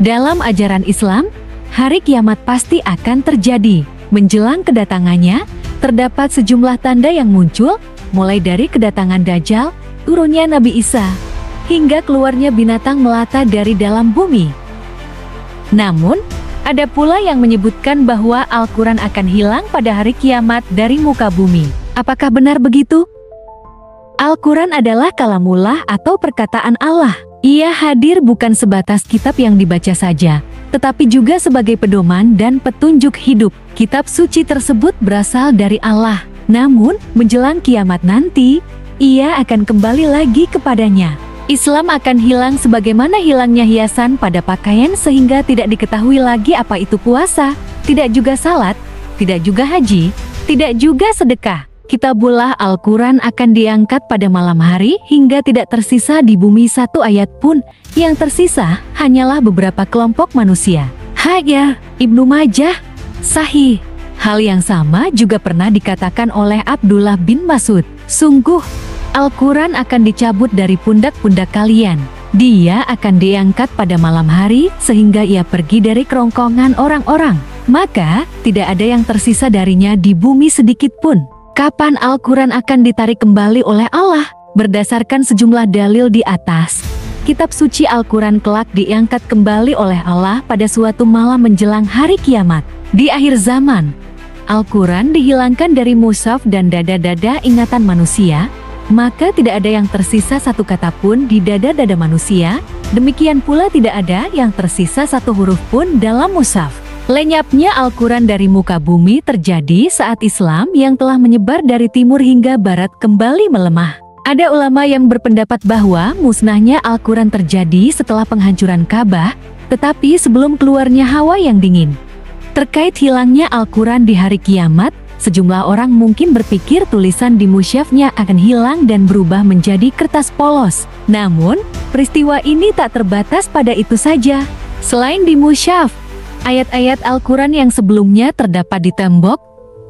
Dalam ajaran Islam, hari kiamat pasti akan terjadi. Menjelang kedatangannya, terdapat sejumlah tanda yang muncul, mulai dari kedatangan Dajjal, turunnya Nabi Isa, hingga keluarnya binatang melata dari dalam bumi. Namun, ada pula yang menyebutkan bahwa Al-Quran akan hilang pada hari kiamat dari muka bumi. Apakah benar begitu? Al-Quran adalah kalamullah atau perkataan Allah. Ia hadir bukan sebatas kitab yang dibaca saja, tetapi juga sebagai pedoman dan petunjuk hidup. Kitab suci tersebut berasal dari Allah. Namun, menjelang kiamat nanti, ia akan kembali lagi kepadanya. Islam akan hilang sebagaimana hilangnya hiasan pada pakaian sehingga tidak diketahui lagi apa itu puasa, tidak juga salat, tidak juga haji, tidak juga sedekah. Kitabullah Al-Quran akan diangkat pada malam hari hingga tidak tersisa di bumi satu ayat pun, yang tersisa hanyalah beberapa kelompok manusia. Haya, Ibnu Majah, Sahih. Hal yang sama juga pernah dikatakan oleh Abdullah bin Mas'ud. Sungguh, Al-Quran akan dicabut dari pundak-pundak kalian. Dia akan diangkat pada malam hari sehingga ia pergi dari kerongkongan orang-orang. Maka, tidak ada yang tersisa darinya di bumi sedikit pun. Kapan Al-Quran akan ditarik kembali oleh Allah? Berdasarkan sejumlah dalil di atas, kitab suci Al-Quran kelak diangkat kembali oleh Allah pada suatu malam menjelang hari kiamat. Di akhir zaman, Al-Quran dihilangkan dari mushaf dan dada-dada ingatan manusia, maka tidak ada yang tersisa satu kata pun di dada-dada manusia, demikian pula tidak ada yang tersisa satu huruf pun dalam mushaf. Lenyapnya Al-Quran dari muka bumi terjadi saat Islam yang telah menyebar dari timur hingga barat kembali melemah. Ada ulama yang berpendapat bahwa musnahnya Al-Quran terjadi setelah penghancuran Ka'bah, tetapi sebelum keluarnya hawa yang dingin. Terkait hilangnya Al-Quran di hari kiamat, sejumlah orang mungkin berpikir tulisan di mushafnya akan hilang dan berubah menjadi kertas polos. Namun, peristiwa ini tak terbatas pada itu saja. Selain di mushaf, ayat-ayat Al-Quran yang sebelumnya terdapat di tembok,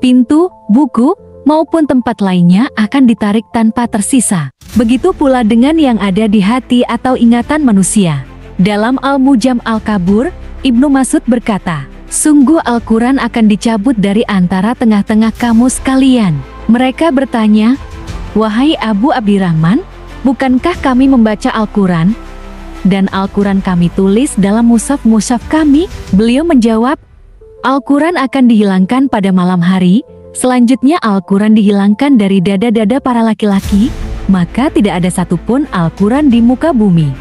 pintu, buku, maupun tempat lainnya akan ditarik tanpa tersisa. Begitu pula dengan yang ada di hati atau ingatan manusia. Dalam Al-Mujam Al-Kabur, Ibnu Mas'ud berkata, "Sungguh Al-Quran akan dicabut dari antara tengah-tengah kamu sekalian." Mereka bertanya, "Wahai Abu Abdirrahman, bukankah kami membaca Al-Quran? Dan Al-Quran kami tulis dalam mushaf-mushaf kami?" Beliau menjawab, "Al-Quran akan dihilangkan pada malam hari, selanjutnya Al-Quran dihilangkan dari dada-dada para laki-laki, maka tidak ada satupun Al-Quran di muka bumi."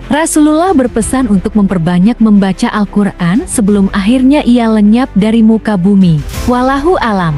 Rasulullah berpesan untuk memperbanyak membaca Al-Quran sebelum akhirnya ia lenyap dari muka bumi. Wallahu alam.